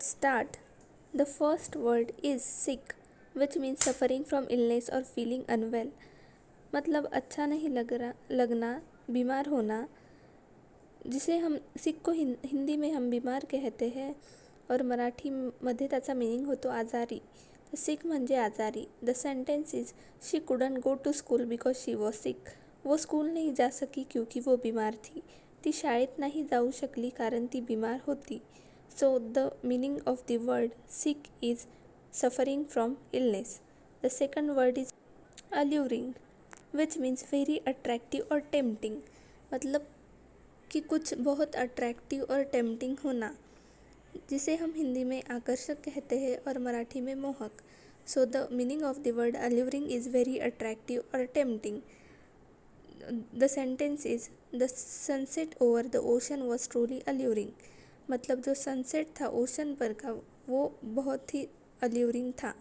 Start. The first word is sick, which means suffering from illness or feeling unwell. मतलब अच्छा नहीं लगना, बीमार होना, जिसे हम सिक को हिंदी में हम बीमार कहते हैं और मराठी मध्ये त्याचा मीनिंग होतो आजारी. तर सिक म्हणजे आजारी. The sentence is she couldn't go to school because she was sick. वो स्कूल नहीं जा सकी क्योंकि वो बीमार थी. ती शाळेत नाही जाऊ शकली कारण ती बीमार होती. सो the meaning of the word sick is suffering from illness. The second word is alluring, which means very attractive or tempting. मतलब कि कुछ बहुत अट्रैक्टिव और टेम्पटिंग होना, जिसे हम हिंदी में आकर्षक कहते हैं और मराठी में मोहक. So the meaning of the word alluring is very attractive और tempting. The sentence is the sunset over the ocean was truly alluring. मतलब जो सनसेट था ओशन पर का वो बहुत ही alluring था.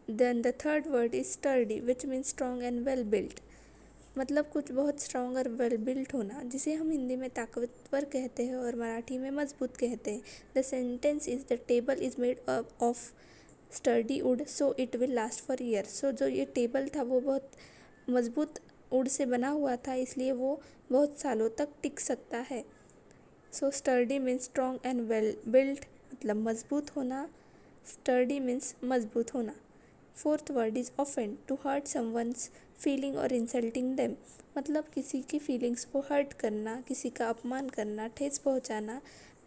Then the third word is sturdy, which means strong and well built. मतलब कुछ बहुत स्ट्रॉन्ग और वेल बिल्ट होना, जिसे हम हिंदी में ताकतवर कहते हैं और मराठी में मजबूत कहते हैं. The sentence is the table is made of sturdy wood so it will last for year. So जो ये टेबल था वो बहुत मजबूत वुड से बना हुआ था, इसलिए वो बहुत सालों तक टिक सकता है. So sturdy means strong and well built, मतलब मजबूत होना. स्टर्डी मीन्स मजबूत होना. Fourth word is offend, to hurt someone's feeling और इंसल्टिंग देम. मतलब किसी की फीलिंग्स को हर्ट करना, किसी का अपमान करना, ठेस पहुंचाना,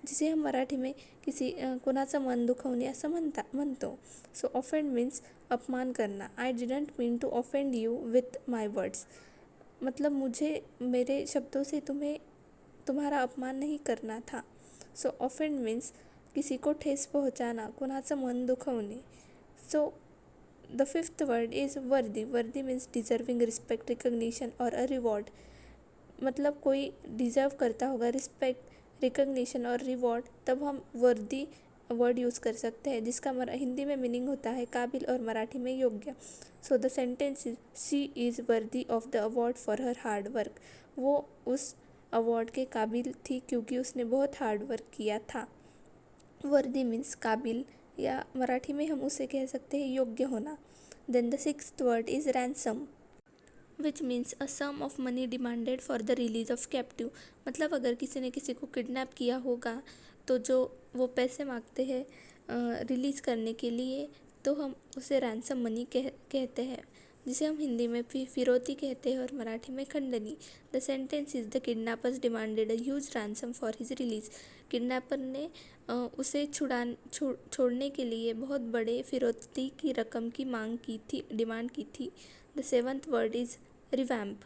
जिसे हम मराठी में किसी कोणाचं मन दुखवणे असं म्हणतो. सो ऑफेंड मीन्स अपमान करना. I didn't mean to offend you with my words. मतलब मुझे मेरे शब्दों से तुम्हारा अपमान नहीं करना था. सो ऑफेंड मीन्स किसी को ठेस पहुंचाना, कोणाचं मन दुखवणे. So the fifth word is worthy. Worthy means deserving respect, recognition और अ रिवॉर्ड. मतलब कोई डिज़र्व करता होगा रिस्पेक्ट, रिकग्निशन और रिवॉर्ड, तब हम वर्दी वर्ड यूज़ कर सकते हैं, जिसका हिंदी में मीनिंग होता है काबिल और मराठी में योग्य. So the sentence is she is worthy of the award for her hard work. वो उस अवार्ड के काबिल थी क्योंकि उसने बहुत हार्ड वर्क किया था. वर्दी मीन्स काबिल, या मराठी में हम उसे कह सकते हैं योग्य होना. Then the sixth word is ransom, which means a sum of money demanded for the release of captive. मतलब अगर किसी ने किसी को किडनैप किया होगा तो जो वो पैसे मांगते हैं रिलीज़ करने के लिए, तो हम उसे रैंसम मनी कहते हैं, जिसे हम हिंदी में फिरौती कहते हैं और मराठी में खंडनी. The sentence is the kidnappers demanded a huge ransom for his release. Kidnapper ने उसे छोड़ने के लिए बहुत बड़े फिरौती की रकम की डिमांड की थी. The seventh word is revamp,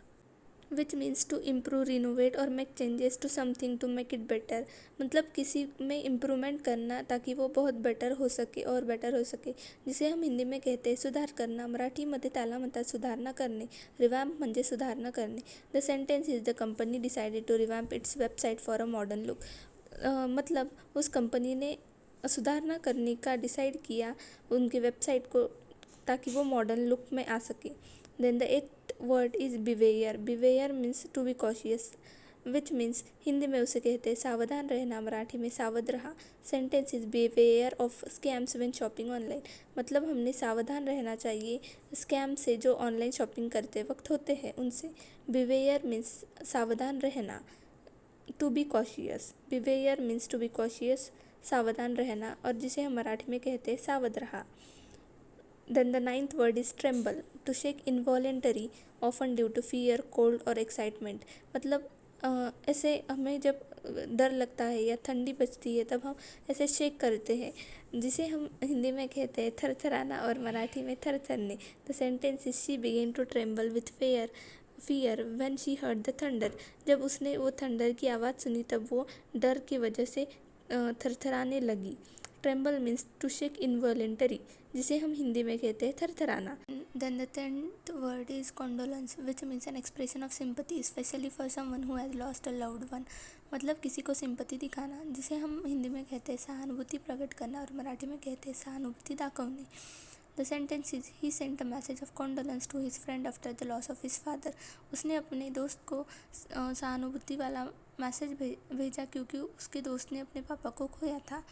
which means to improve, renovate और make changes to something to make it better. मतलब किसी में इम्प्रूवमेंट करना ताकि वो बहुत बेटर हो सके और बेटर हो सके, जिसे हम हिंदी में कहते हैं सुधार करना. मराठीमध्ये त्याला म्हणतात सुधारणा करणे. रिवॅम्प म्हणजे सुधारणा करणे. The sentence is the company decided to revamp its website for a modern look. मतलब उस कंपनी ने सुधारना करने का डिसाइड किया उनकी वेबसाइट को, ताकि वो मॉडर्न लुक में आ सके. Then the eighth word is beware. Beware means to be cautious, which means Hindi में उसे कहते हैं सावधान रहना, मराठी में सावध रहा. Sentence is beware of scams when shopping online. मतलब हमने सावधान रहना चाहिए स्कैम से जो ऑनलाइन शॉपिंग करते वक्त होते हैं उनसे. बिवेयर मीन्स सावधान रहना. To be cautious, beware means to be cautious, सावधान रहना, और जिसे हम मराठी में कहते हैं सावध रहा. Then the ninth word is tremble, to shake involuntary, often due to fear, cold और एक्साइटमेंट. मतलब ऐसे हमें जब डर लगता है या ठंडी बजती है तब हम ऐसे शेक करते हैं, जिसे हम हिंदी में कहते हैं थरथराना और मराठी में थरथरने. The sentence is she began to tremble with fear when she heard the thunder. जब उसने वो थंडर की आवाज़ सुनी तब वो डर की वजह से थरथराने लगी. Tremble means to shake involuntary, जिसे हम हिंदी में कहते हैं थरथराना. Then the 10th word is condolence, which means an expression of sympathy specially for someone who has lost a loved one. मतलब किसी को सिंपथी दिखाना, जिसे हम हिंदी में कहते हैं सहानुभूति प्रकट करना और मराठी में कहते हैं सहानुभूति दाखवणे. The sentence is he sent a message of condolence to his friend after the loss of his father. उसने अपने दोस्त को सहानुभूति वाला मैसेज भेजा क्योंकि उसके दोस्त ने अपने पापा को खोया था.